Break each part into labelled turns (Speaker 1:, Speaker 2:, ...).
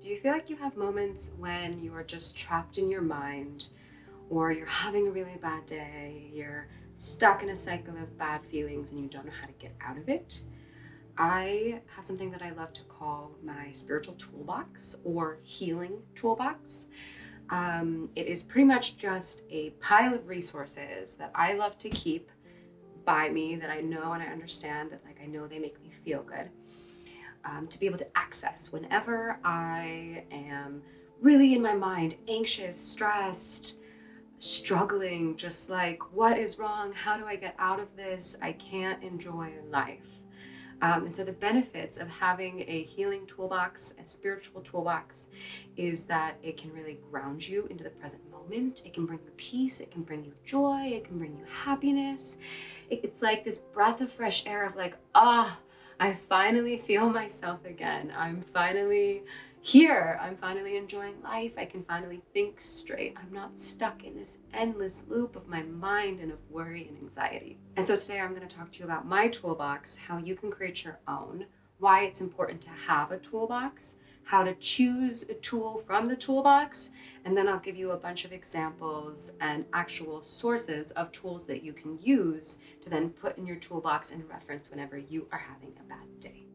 Speaker 1: Do you feel like you have moments when you are just trapped in your mind, or you're having a really bad day, you're stuck in a cycle of bad feelings and you don't know how to get out of it? I have something that I love to call my spiritual toolbox or healing toolbox. It is pretty much just a pile of resources that I love to keep by me, that I know and I understand, that I know they make me feel good, to be able to access whenever I am really in my mind, anxious, stressed, struggling, just like, what is wrong? How do I get out of this? I can't enjoy life. And so the benefits of having a healing toolbox, a spiritual toolbox, is that it can really ground you into the present moment. It can bring you peace. It can bring you joy. It can bring you happiness. It's like this breath of fresh air of like, I finally feel myself again. I'm finally here. I'm finally enjoying life. I can finally think straight. I'm not stuck in this endless loop of my mind and of worry and anxiety. And so today I'm going to talk to you about my toolbox, how you can create your own, why it's important to have a toolbox, how to choose a tool from the toolbox, and then I'll give you a bunch of examples and actual sources of tools that you can use to then put in your toolbox and reference whenever you are having a bad day.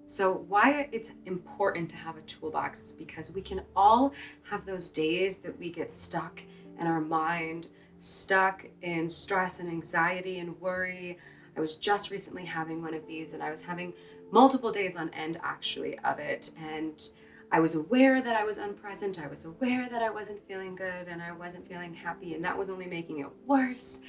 Speaker 1: So why it's important to have a toolbox is because we can all have those days that we get stuck in our mind, stuck in stress and anxiety and worry. I was just recently having one of these, and I was having multiple days on end actually of it. And I was aware that I was unpresent. I was aware that I wasn't feeling good and I wasn't feeling happy, and that was only making it worse.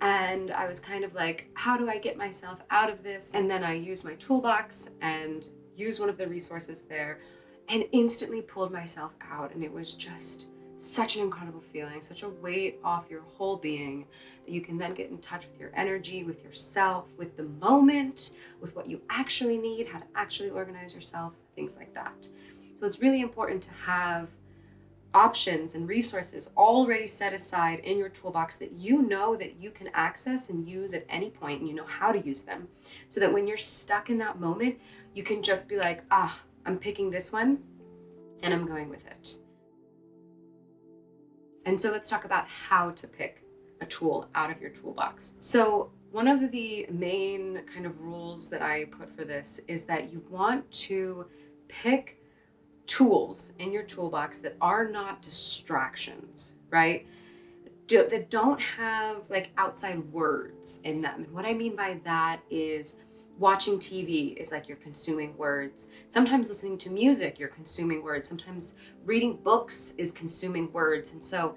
Speaker 1: And I was kind of like, how do I get myself out of this? And then I used my toolbox and used one of the resources there and instantly pulled myself out. And it was just such an incredible feeling, such a weight off your whole being, that you can then get in touch with your energy, with yourself, with the moment, with what you actually need, how to actually organize yourself, things like that. So it's really important to have options and resources already set aside in your toolbox that you know that you can access and use at any point, and you know how to use them, so that when you're stuck in that moment, you can just be like, I'm picking this one and I'm going with it. And so let's talk about how to pick a tool out of your toolbox. So one of the main kind of rules that I put for this is that you want to pick tools in your toolbox that are not distractions, right? That don't have like outside words in them. And what I mean by that is watching TV is like you're consuming words. Sometimes listening to music, you're consuming words. Sometimes reading books is consuming words. And so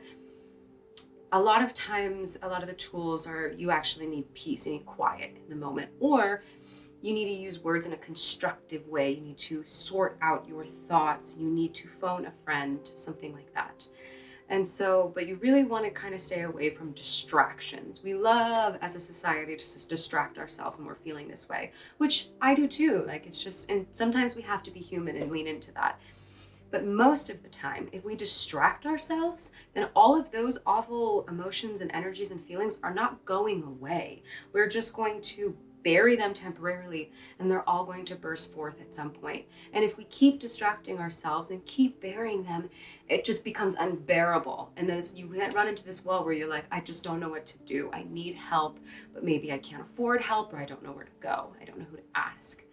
Speaker 1: a lot of times, a lot of the tools are, you actually need peace, you need quiet in the moment, or you need to use words in a constructive way. You need to sort out your thoughts. You need to phone a friend, something like that. And so, but you really want to kind of stay away from distractions. We love as a society to just distract ourselves when we're feeling this way, which I do too. Like, it's just, and sometimes we have to be human and lean into that. But most of the time, if we distract ourselves, then all of those awful emotions and energies and feelings are not going away. We're just going to bury them temporarily, and they're all going to burst forth at some point. And if we keep distracting ourselves and keep burying them, it just becomes unbearable. And then you run into this well where you're like, I just don't know what to do. I need help, but maybe I can't afford help, or I don't know where to go. I don't know who to ask.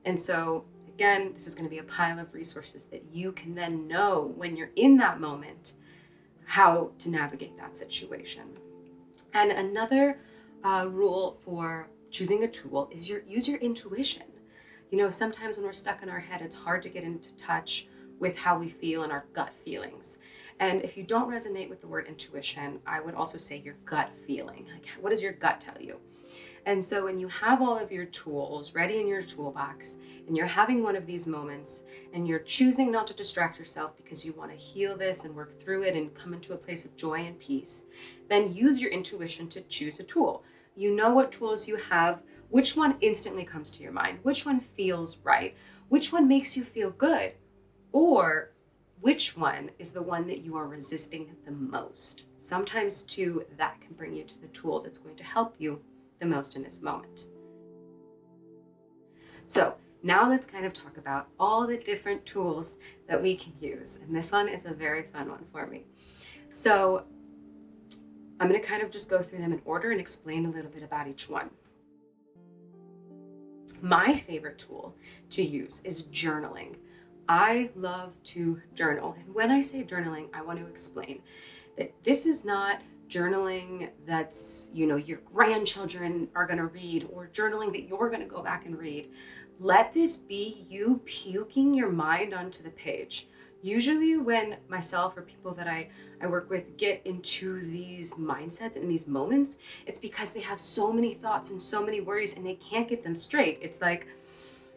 Speaker 1: And so again, this is going to be a pile of resources that you can then know when you're in that moment how to navigate that situation. And another rule for choosing a tool is use your intuition. You know, sometimes when we're stuck in our head, it's hard to get into touch with how we feel and our gut feelings. And if you don't resonate with the word intuition, I would also say your gut feeling. Like, what does your gut tell you? And so when you have all of your tools ready in your toolbox and you're having one of these moments and you're choosing not to distract yourself because you want to heal this and work through it and come into a place of joy and peace, then use your intuition to choose a tool. You know what tools you have, which one instantly comes to your mind, which one feels right, which one makes you feel good, or which one is the one that you are resisting the most. Sometimes too, that can bring you to the tool that's going to help you the most in this moment. So Now let's kind of talk about all the different tools that we can use. And this one is a very fun one for me. So I'm going to kind of just go through them in order and explain a little bit about each one. My favorite tool to use is journaling. I love to journal. And when I say journaling, I want to explain that this is not journaling that's, your grandchildren are going to read, or journaling that you're going to go back and read. Let this be you puking your mind onto the page. Usually when myself or people that I work with get into these mindsets and these moments, it's because they have so many thoughts and so many worries and they can't get them straight. It's like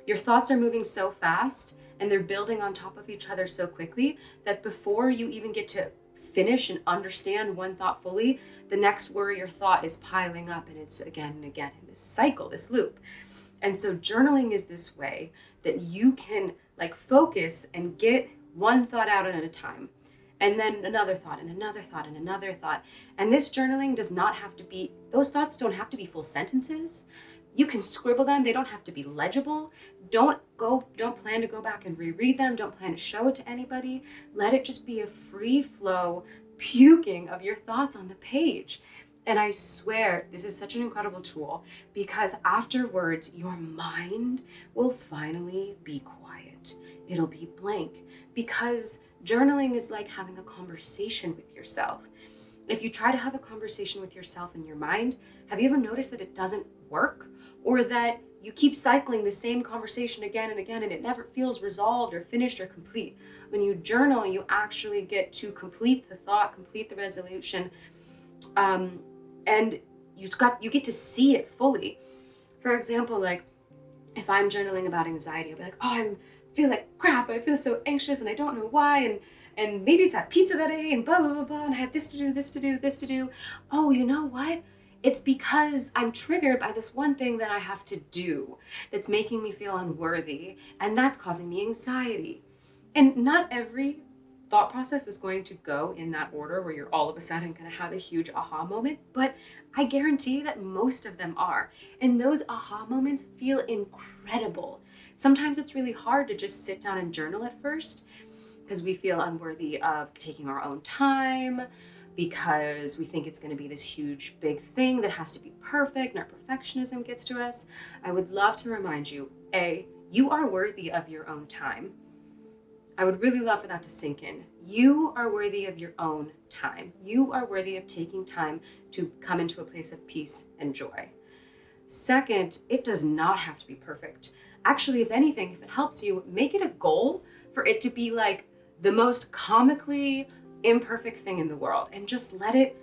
Speaker 1: your thoughts are moving so fast and they're building on top of each other so quickly that before you even get to finish and understand one thought fully, the next worry or thought is piling up, and it's again and again in this cycle, this loop. And so journaling is this way that you can focus and get one thought out at a time, and then another thought and another thought and another thought. And this journaling does not have to be, those thoughts don't have to be full sentences. You can scribble them. They don't have to be legible. Don't plan to go back and reread them. Don't plan to show it to anybody. Let it just be a free flow puking of your thoughts on the page. And I swear this is such an incredible tool, because afterwards your mind will finally be quiet. It'll be blank, because journaling is like having a conversation with yourself. If you try to have a conversation with yourself in your mind, have you ever noticed that it doesn't work? Or that you keep cycling the same conversation again and again and it never feels resolved or finished or complete? When you journal, you actually get to complete the thought, complete the resolution, and you get to see it fully. For example, if I'm journaling about anxiety, I'll be like, I feel like crap, I feel so anxious and I don't know why, and maybe it's that pizza that I ate and blah, blah, blah, blah, and I have this to do, this to do, this to do. Oh, you know what? It's because I'm triggered by this one thing that I have to do that's making me feel unworthy, and that's causing me anxiety. And not every thought process is going to go in that order where you're all of a sudden going to have a huge aha moment, but I guarantee that most of them are. And those aha moments feel incredible. Sometimes it's really hard to just sit down and journal at first because we feel unworthy of taking our own time, because we think it's going to be this huge big thing that has to be perfect and our perfectionism gets to us. I would love to remind you, you are worthy of your own time. I would really love for that to sink in. You are worthy of your own time. You are worthy of taking time to come into a place of peace and joy. Second, it does not have to be perfect. Actually, if anything, if it helps you, make it a goal for it to be like the most comically imperfect thing in the world, and just let it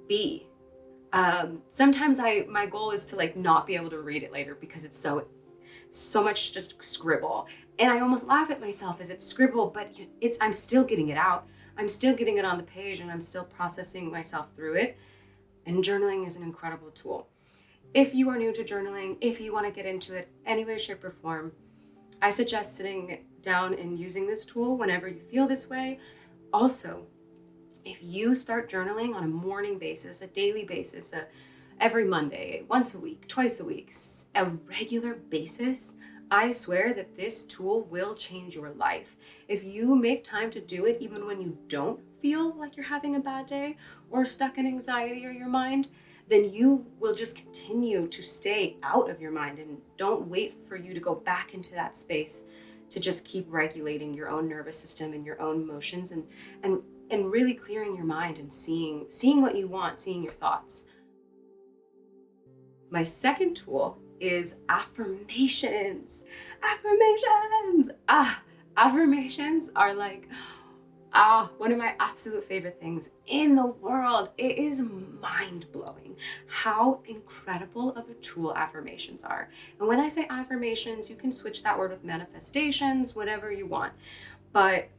Speaker 1: be. Sometimes my goal is to not be able to read it later because it's so much just scribble, and I almost laugh at myself as it's scribble, but I'm still getting it out. I'm still getting it on the page, and I'm still processing myself through it. And journaling is an incredible tool. If you are new to journaling, if you want to get into it any way, shape, or form, I suggest sitting down and using this tool whenever you feel this way. Also, if you start journaling on a morning basis, a daily basis, every Monday, once a week, twice a week, a regular basis, I swear that this tool will change your life. If you make time to do it even when you don't feel like you're having a bad day or stuck in anxiety or your mind, then you will just continue to stay out of your mind, and don't wait for you to go back into that space to just keep regulating your own nervous system and your own emotions, and really clearing your mind and seeing what you want, seeing your thoughts. My second tool is affirmations. Affirmations are one of my absolute favorite things in the world. It is mind-blowing how incredible of a tool affirmations are. And when I say affirmations, you can switch that word with manifestations, whatever you want. But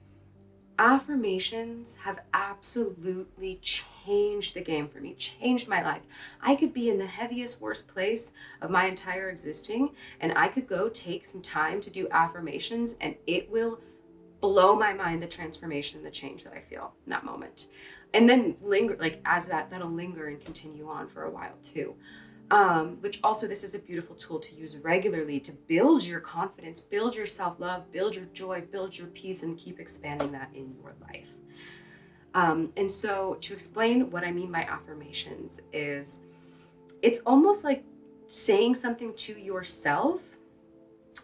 Speaker 1: affirmations have absolutely changed the game for me, changed my life. I could be in the heaviest, worst place of my entire existing, and I could go take some time to do affirmations, and it will blow my mind, the transformation, the change that I feel in that moment. And then linger, as that'll linger and continue on for a while too. which also this is a beautiful tool to use regularly to build your confidence, build your self-love, build your joy, build your peace, and keep expanding that in your life. And so to explain what I mean by affirmations is, it's almost like saying something to yourself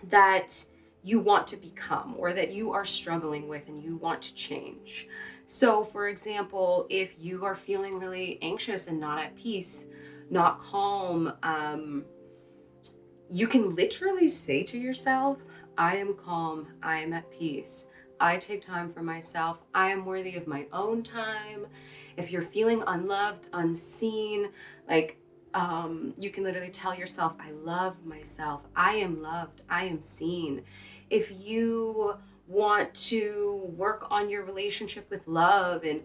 Speaker 1: that you want to become, or that you are struggling with and you want to change. So for example, if you are feeling really anxious and not at peace, not calm, you can literally say to yourself, I am calm, I am at peace, I take time for myself, I am worthy of my own time. If you're feeling unloved, unseen, like you can literally tell yourself, I love myself, I am loved, I am seen. If you want to work on your relationship with love and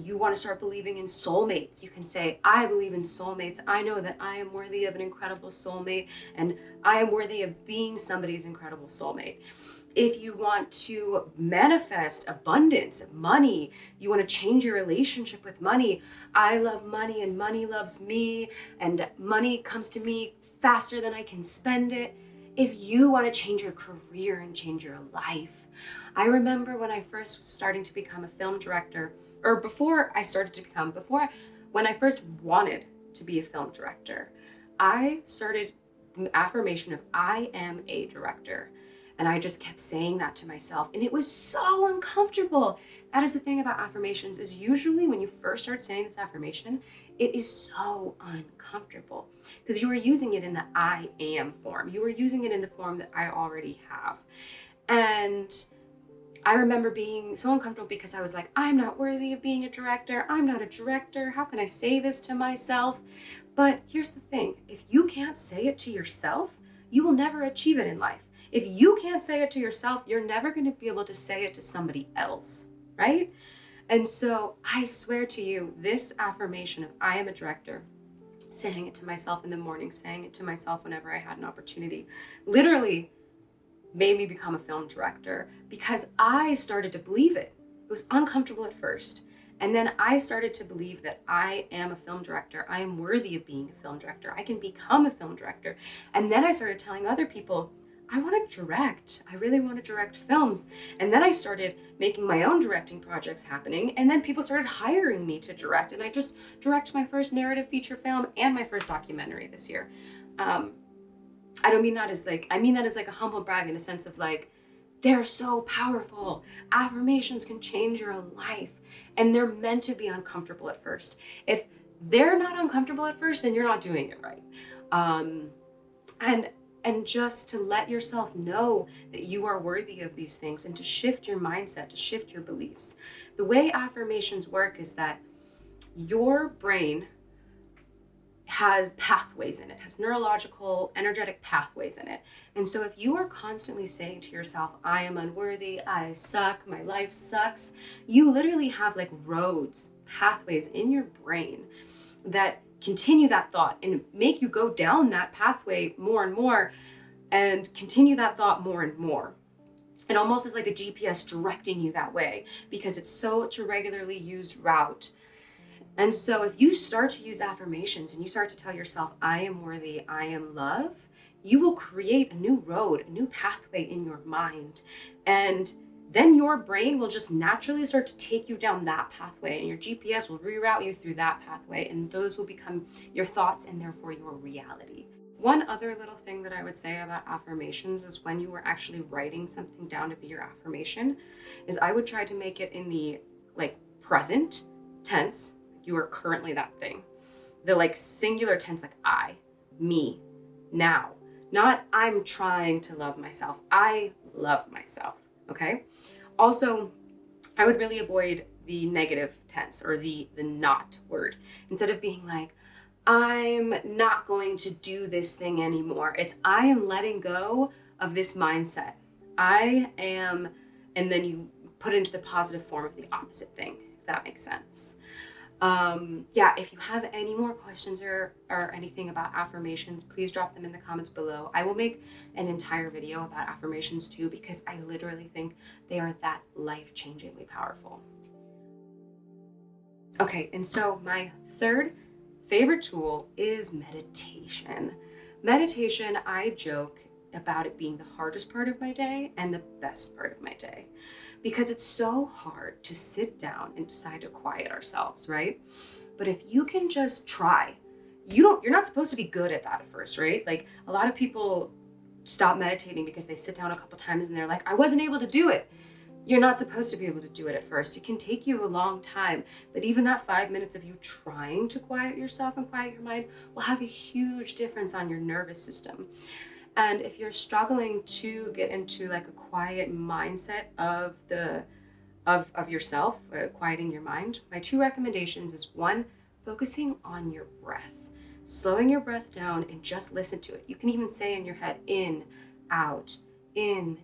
Speaker 1: you want to start believing in soulmates, you can say, I believe in soulmates. I know that I am worthy of an incredible soulmate, and I am worthy of being somebody's incredible soulmate. If you want to manifest abundance, money, you want to change your relationship with money, I love money and money loves me, and money comes to me faster than I can spend it. If you want to change your career and change your life. I remember when I first was starting to become a film director, or when I first wanted to be a film director, I started the affirmation of I am a director. And I just kept saying that to myself, and it was so uncomfortable. That is the thing about affirmations, is usually when you first start saying this affirmation, it is so uncomfortable because you are using it in the I am form. You are using it in the form that I already have. And I remember being so uncomfortable because I was like, I'm not worthy of being a director. I'm not a director. How can I say this to myself? But here's the thing. If you can't say it to yourself, you will never achieve it in life. If you can't say it to yourself, you're never going to be able to say it to somebody else, right? And so I swear to you, this affirmation of I am a director, saying it to myself in the morning, saying it to myself whenever I had an opportunity, literally made me become a film director because I started to believe it. It was uncomfortable at first. And then I started to believe that I am a film director. I am worthy of being a film director. I can become a film director. And then I started telling other people, I want to direct. I really want to direct films. And then I started making my own directing projects happening. And then people started hiring me to direct. And I just directed my first narrative feature film and my first documentary this year. I mean that as like a humble brag in the sense of like, they're so powerful. Affirmations can change your life. And they're meant to be uncomfortable at first. If they're not uncomfortable at first, then you're not doing it right. And just to let yourself know that you are worthy of these things and to shift your mindset, to shift your beliefs. The way affirmations work is that your brain has pathways in it, has neurological, energetic pathways in it. And so if you are constantly saying to yourself, I am unworthy, I suck, my life sucks, you literally have like roads, pathways in your brain that continue that thought and make you go down that pathway more and more and continue that thought more and more. It almost is like a GPS directing you that way because it's such a regularly used route. And so if you start to use affirmations and you start to tell yourself, I am worthy, I am love, you will create a new road, a new pathway in your mind. And then your brain will just naturally start to take you down that pathway, and your GPS will reroute you through that pathway, and those will become your thoughts and therefore your reality. One other little thing that I would say about affirmations is when you were actually writing something down to be your affirmation, is I would try to make it in the like present tense. You are currently that thing. The like singular tense, like I, me, now. Not I'm trying to love myself. I love myself. Okay. Also, I would really avoid the negative tense or the not word. Instead of being like, I'm not going to do this thing anymore. It's I am letting go of this mindset. I am, and then you put it into the positive form of the opposite thing, if that makes sense. If you have any more questions or anything about affirmations, please drop them in the comments below. I will make an entire video about affirmations too, because I literally think they are that life-changingly powerful. Okay, and so my third favorite tool is meditation. Meditation, I joke about it being the hardest part of my day and the best part of my day, because it's so hard to sit down and decide to quiet ourselves, right? But if you can just try, you're not supposed to be good at that at first, right? Like, a lot of people stop meditating because they sit down a couple times and they're like, I wasn't able to do it. You're not supposed to be able to do it at first. It can take you a long time, but even that 5 minutes of you trying to quiet yourself and quiet your mind will have a huge difference on your nervous system. And if you're struggling to get into like a quiet mindset of yourself, quieting your mind, my 2 recommendations is 1, focusing on your breath, slowing your breath down and just listen to it. You can even say in your head, in, out, and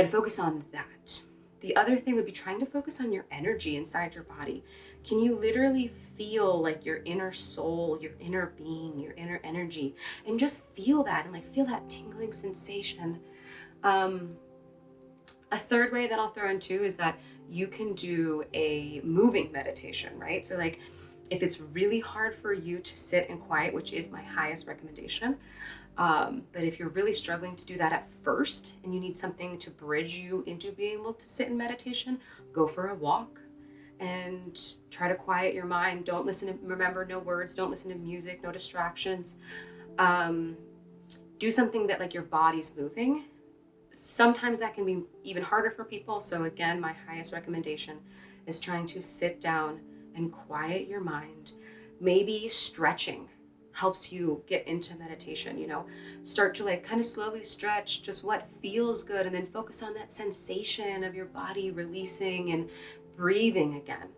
Speaker 1: focus on that. The other thing would be trying to focus on your energy inside your body. Can you literally feel like your inner soul, your inner being, your inner energy, and just feel that and like feel that tingling sensation? A third way that I'll throw in too is that you can do a moving meditation, right? So like, if it's really hard for you to sit and quiet, which is my highest recommendation, but if you're really struggling to do that at first and you need something to bridge you into being able to sit in meditation, go for a walk and try to quiet your mind. Don't listen to, remember, no words, don't listen to music, no distractions. Do something that like your body's moving. Sometimes that can be even harder for people. So again, my highest recommendation is trying to sit down and quiet your mind. Maybe stretching helps you get into meditation, start to like kind of slowly stretch just what feels good, and then focus on that sensation of your body releasing and breathing again.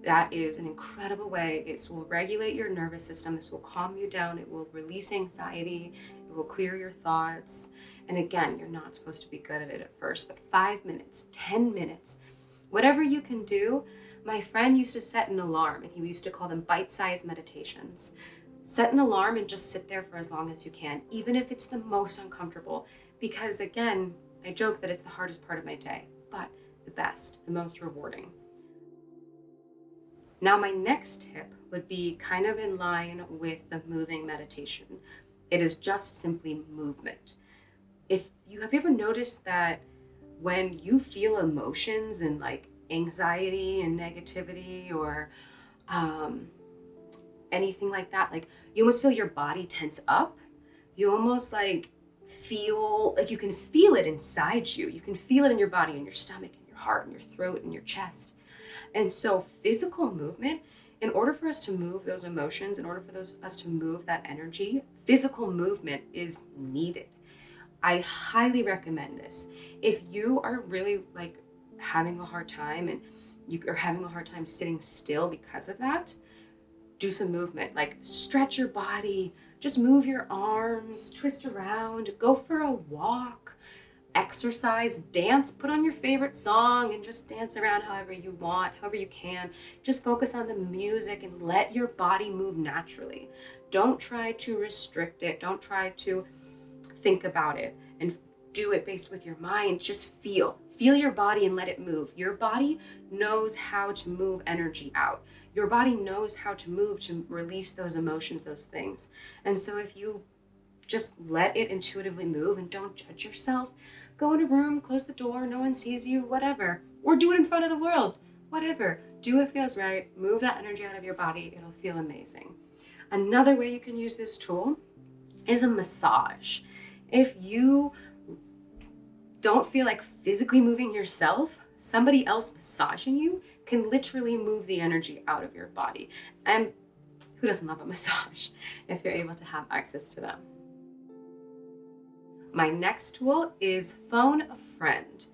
Speaker 1: That is an incredible way. It will regulate your nervous system. This will calm you down. It will release anxiety. It will clear your thoughts. And again, you're not supposed to be good at it at first, but 5 minutes, 10 minutes, whatever you can do. My friend used to set an alarm, and he used to call them bite-sized meditations. Set an alarm and just sit there for as long as you can, even if it's the most uncomfortable. Because again, I joke that it's the hardest part of my day, but the best, the most rewarding. Now, my next tip would be kind of in line with the moving meditation. It is just simply movement. Have you ever noticed that when you feel emotions and like anxiety and negativity or anything like that, like you almost feel your body tense up? You almost like feel like you can feel it inside you. You can feel it in your body, in your stomach, in your heart, in your throat, in your chest. And so physical movement, in order for us to move those emotions, in order for us to move that energy, physical movement is needed. I highly recommend this. If you are really like having a hard time and you are having a hard time sitting still because of that, do some movement, like stretch your body, just move your arms, twist around, go for a walk, exercise, dance, put on your favorite song and just dance around however you want, however you can. Just focus on the music and let your body move naturally. Don't try to restrict it. Don't try to think about it and do it based with your mind. Just feel your body and let it move. Your body knows how to move energy out. Your body knows how to move to release those emotions, those things. And so if you just let it intuitively move and don't judge yourself, go in a room, close the door, no one sees you, whatever, or do it in front of the world, whatever. Do what feels right, move that energy out of your body. It'll feel amazing. Another way you can use this tool is a massage. If you don't feel like physically moving yourself, somebody else massaging you can literally move the energy out of your body. And who doesn't love a massage if you're able to have access to them? My next tool is phone a friend.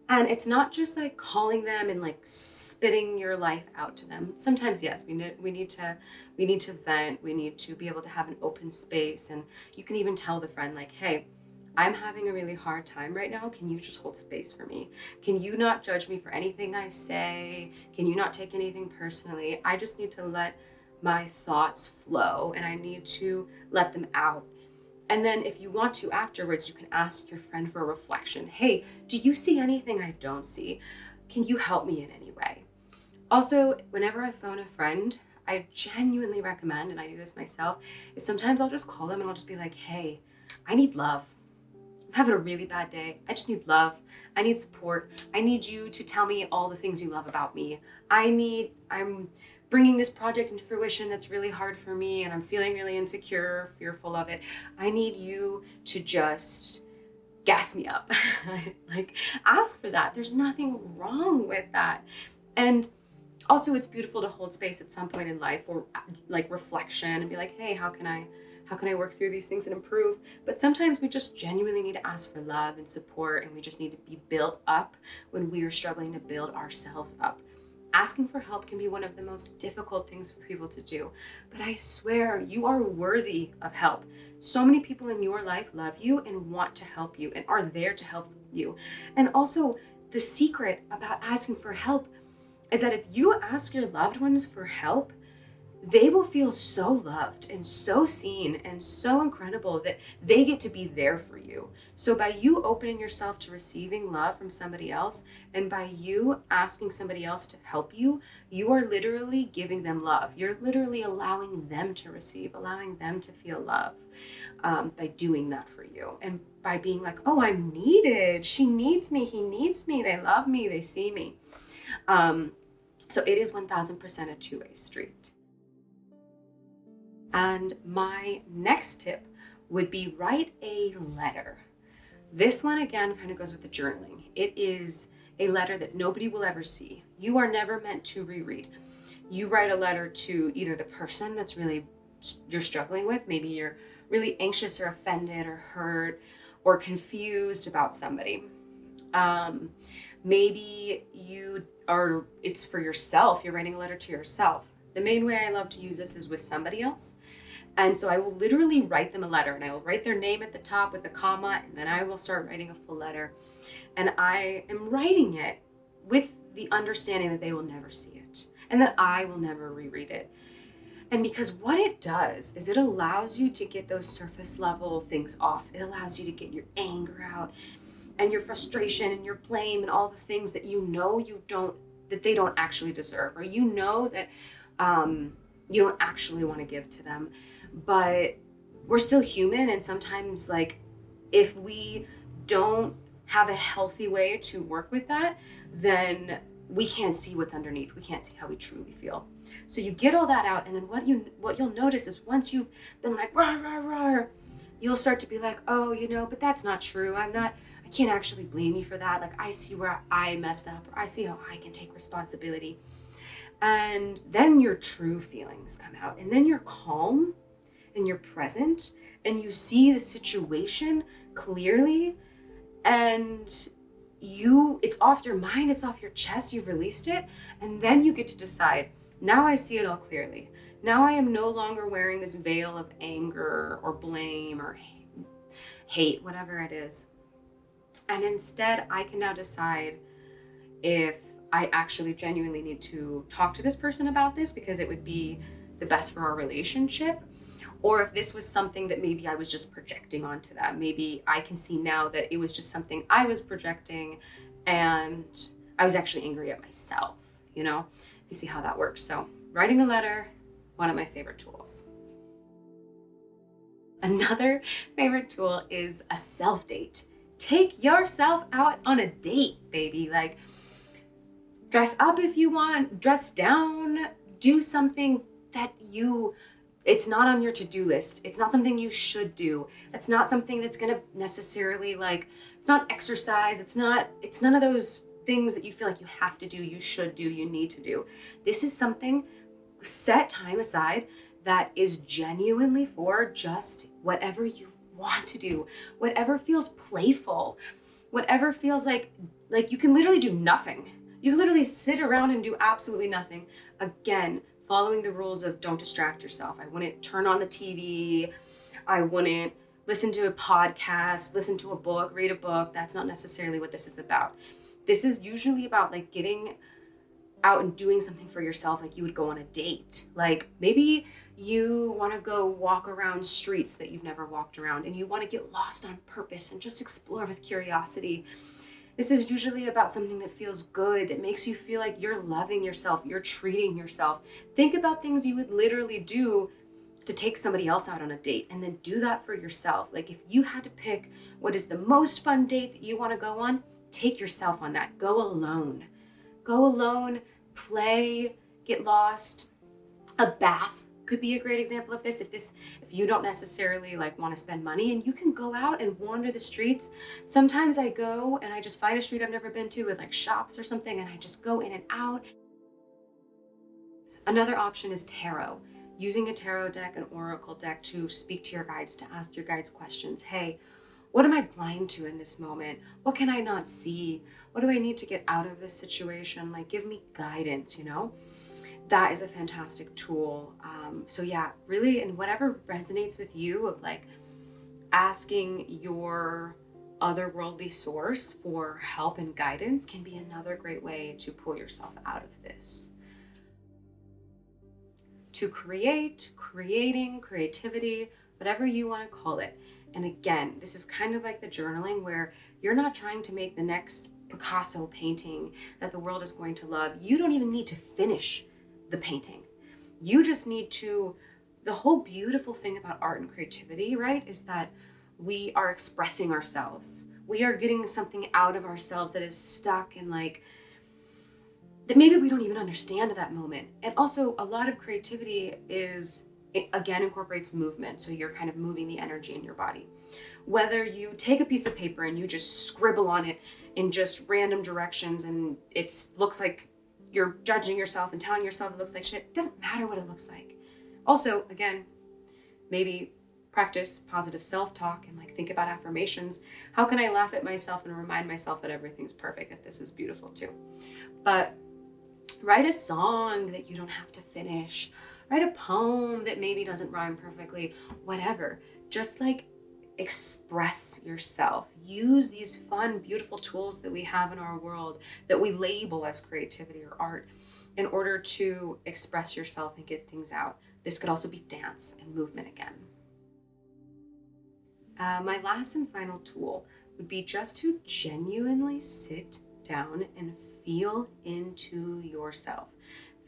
Speaker 1: And it's not just like calling them and like spitting your life out to them. Sometimes, yes, we need to vent. We need to be able to have an open space. And you can even tell the friend like, hey, I'm having a really hard time right now. Can you just hold space for me? Can you not judge me for anything I say? Can you not take anything personally? I just need to let my thoughts flow and I need to let them out. And then if you want to afterwards, you can ask your friend for a reflection. Hey, do you see anything I don't see? Can you help me in any way? Also, whenever I phone a friend, I genuinely recommend, and I do this myself, is sometimes I'll just call them and I'll just be like, hey, I need love. I'm having a really bad day. I just need love. I need support. I need you to tell me all the things you love about me. I'm bringing this project into fruition that's really hard for me and I'm feeling really insecure, fearful of it. I need you to just gas me up. Like, ask for that. There's nothing wrong with that. And also, it's beautiful to hold space at some point in life or like reflection and be like, hey, how can I work through these things and improve? But sometimes we just genuinely need to ask for love and support, and we just need to be built up when we are struggling to build ourselves up. Asking for help can be one of the most difficult things for people to do, but I swear you are worthy of help. So many people in your life love you and want to help you and are there to help you. And also, the secret about asking for help is that if you ask your loved ones for help, they will feel so loved and so seen and so incredible that they get to be there for you. So by you opening yourself to receiving love from somebody else, and by you asking somebody else to help you, you are literally giving them love. You're literally allowing them to receive, allowing them to feel love by doing that for you. And by being like, oh, I'm needed. She needs me. He needs me. They love me. They see me. So it is 1000% a two-way street. And my next tip would be write a letter. This one, again, kind of goes with the journaling. It is a letter that nobody will ever see. You are never meant to reread. You write a letter to either the person that's really you're struggling with. Maybe you're really anxious or offended or hurt or confused about somebody. Maybe it's for yourself. You're writing a letter to yourself. The main way I love to use this is with somebody else. And so I will literally write them a letter, and I will write their name at the top with a comma, and then I will start writing a full letter. And I am writing it with the understanding that they will never see it and that I will never reread it. And because what it does is it allows you to get those surface level things off. It allows you to get your anger out and your frustration and your blame and all the things that that they don't actually deserve, or that you don't actually want to give to them. But we're still human, and sometimes, like, if we don't have a healthy way to work with that, then we can't see what's underneath. We can't see how we truly feel. So you get all that out, and then what you'll notice is once you've been like rah rah rah, you'll start to be like, oh, but that's not true. I can't actually blame you for that. Like, I see where I messed up, or I see how I can take responsibility. And then your true feelings come out, and then you're calm and you're present and you see the situation clearly, and it's off your mind, it's off your chest, you've released it. And then you get to decide, now I see it all clearly. Now I am no longer wearing this veil of anger or blame or hate, whatever it is. And instead I can now decide if I actually genuinely need to talk to this person about this because it would be the best for our relationship, or if this was something that maybe I was just projecting onto them. Maybe I can see now that it was just something I was projecting and I was actually angry at myself, You see how that works. So writing a letter, one of my favorite tools. Another favorite tool is a self-date. Take yourself out on a date, baby. Like, dress up if you want, dress down, do something that it's not on your to-do list. It's not something you should do. It's not something that's gonna necessarily it's not exercise. It's none of those things that you feel like you have to do, you should do, you need to do. This is something, set time aside that is genuinely for just whatever you want to do, whatever feels playful, whatever feels like you can literally do nothing. You can literally sit around and do absolutely nothing. Again, following the rules of don't distract yourself. I wouldn't turn on the TV. I wouldn't listen to a podcast, listen to a book, read a book. That's not necessarily what this is about. This is usually about getting out and doing something for yourself, like you would go on a date. Like, maybe you want to go walk around streets that you've never walked around, and you want to get lost on purpose and just explore with curiosity. This is usually about something that feels good, that makes you feel like you're loving yourself, you're treating yourself. Think about things you would literally do to take somebody else out on a date, and then do that for yourself. Like if you had to pick what is the most fun date that you want to go on, take yourself on that. Go alone. Go alone, play, get lost. A bath could be a great example of this. If you don't necessarily like want to spend money, and you can go out and wander the streets. Sometimes I go and I just find a street I've never been to with like shops or something, and I just go in and out. Another option is tarot. Using a tarot deck, an oracle deck, to speak to your guides, to ask your guides questions. Hey, what am I blind to in this moment? What can I not see? What do I need to get out of this situation? Like, give me guidance, you know? That is a fantastic tool. So yeah, really, and whatever resonates with you, of like asking your otherworldly source for help and guidance, can be another great way to pull yourself out of this. To creating, creativity, whatever you want to call it. And again, this is kind of like the journaling, where you're not trying to make the next Picasso painting that the world is going to love. You don't even need to finish the painting. You just need to, the whole beautiful thing about art and creativity, right, is that we are expressing ourselves. We are getting something out of ourselves that is stuck and like, that maybe we don't even understand at that moment. And also, a lot of creativity is, it again incorporates movement. So you're kind of moving the energy in your body. Whether you take a piece of paper and you just scribble on it in just random directions, and it looks like you're judging yourself and telling yourself it looks like shit, it doesn't matter what it looks like. Also, again, maybe practice positive self-talk and like think about affirmations. How can I laugh at myself and remind myself that everything's perfect, that this is beautiful too? But write a song that you don't have to finish. Write a poem that maybe doesn't rhyme perfectly, whatever. Just like express yourself. Use these fun, beautiful tools that we have in our world that we label as creativity or art in order to express yourself and get things out. This could also be dance and movement again. My last and final tool would be just to genuinely sit down and feel into yourself.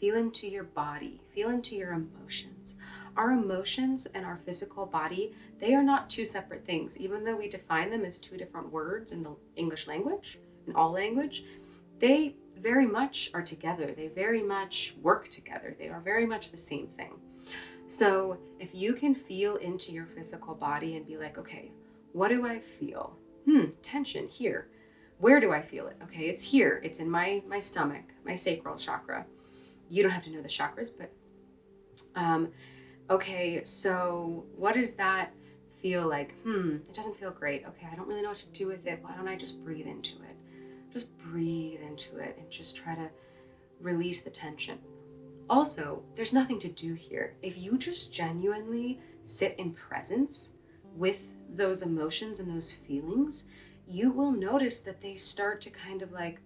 Speaker 1: Feel into your body, feel into your emotions. Our emotions and our physical body, they are not two separate things. Even though we define them as two different words in the English language, in all language, they very much are together. They very much work together. They are very much the same thing. So if you can feel into your physical body and be like, okay, what do I feel? Tension here. Where do I feel it? Okay, it's here. It's in my stomach, my sacral chakra. You don't have to know the chakras, but okay, so what does that feel like? It doesn't feel great. Okay, I don't really know what to do with it. Why don't I just breathe into it? Just breathe into it and just try to release the tension. Also, there's nothing to do here. If you just genuinely sit in presence with those emotions and those feelings, you will notice that they start to kind of like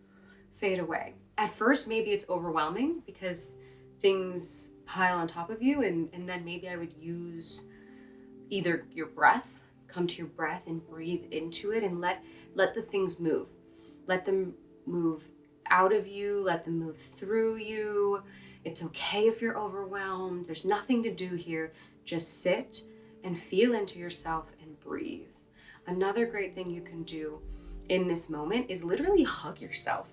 Speaker 1: fade away. At first, maybe it's overwhelming because things pile on top of you, and then maybe I would use either your breath, come to your breath and breathe into it, and let the things move. Let them move out of you, let them move through you. It's okay if you're overwhelmed. There's nothing to do here. Just sit and feel into yourself and breathe. Another great thing you can do in this moment is literally hug yourself.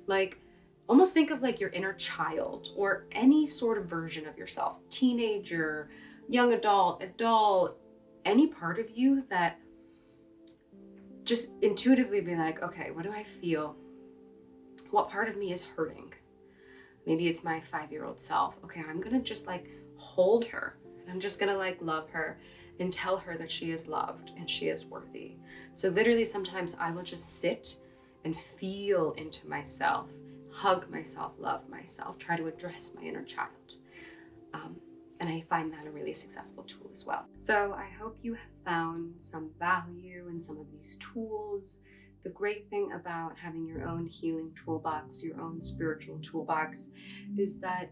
Speaker 1: Like, almost think of like your inner child or any sort of version of yourself, teenager, young adult, any part of you that just intuitively be like, okay, what do I feel? What part of me is hurting? Maybe it's my 5-year-old self. Okay, I'm gonna just like hold her. And I'm just gonna like love her and tell her that she is loved and she is worthy. So literally sometimes I will just sit and feel into myself, hug myself, love myself, try to address my inner child. And I find that a really successful tool as well. So I hope you have found some value in some of these tools. The great thing about having your own healing toolbox, your own spiritual toolbox, is that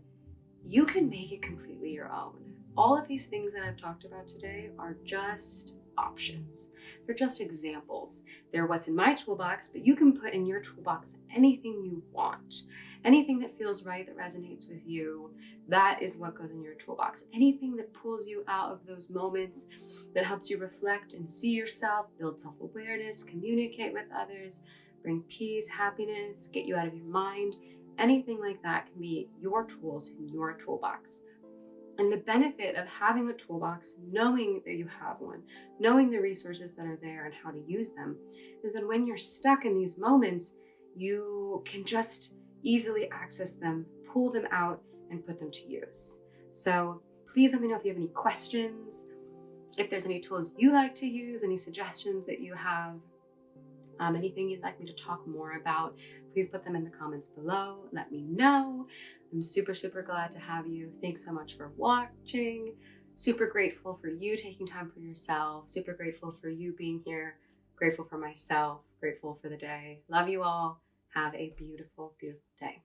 Speaker 1: you can make it completely your own. All of these things that I've talked about today are just options. They're just examples. They're what's in my toolbox, but you can put in your toolbox anything you want. Anything that feels right, that resonates with you, that is what goes in your toolbox. Anything that pulls you out of those moments, that helps you reflect and see yourself, build self-awareness, communicate with others, bring peace, happiness, get you out of your mind. Anything like that can be your tools in your toolbox. And the benefit of having a toolbox, knowing that you have one, knowing the resources that are there and how to use them, is that when you're stuck in these moments, you can just easily access them, pull them out, and put them to use. So please let me know if you have any questions, if there's any tools you like to use, any suggestions that you have. Anything you'd like me to talk more about, please put them in the comments below. Let me know. I'm super, super glad to have you. Thanks so much for watching. Super grateful for you taking time for yourself. Super grateful for you being here. Grateful for myself. Grateful for the day. Love you all. Have a beautiful, beautiful day.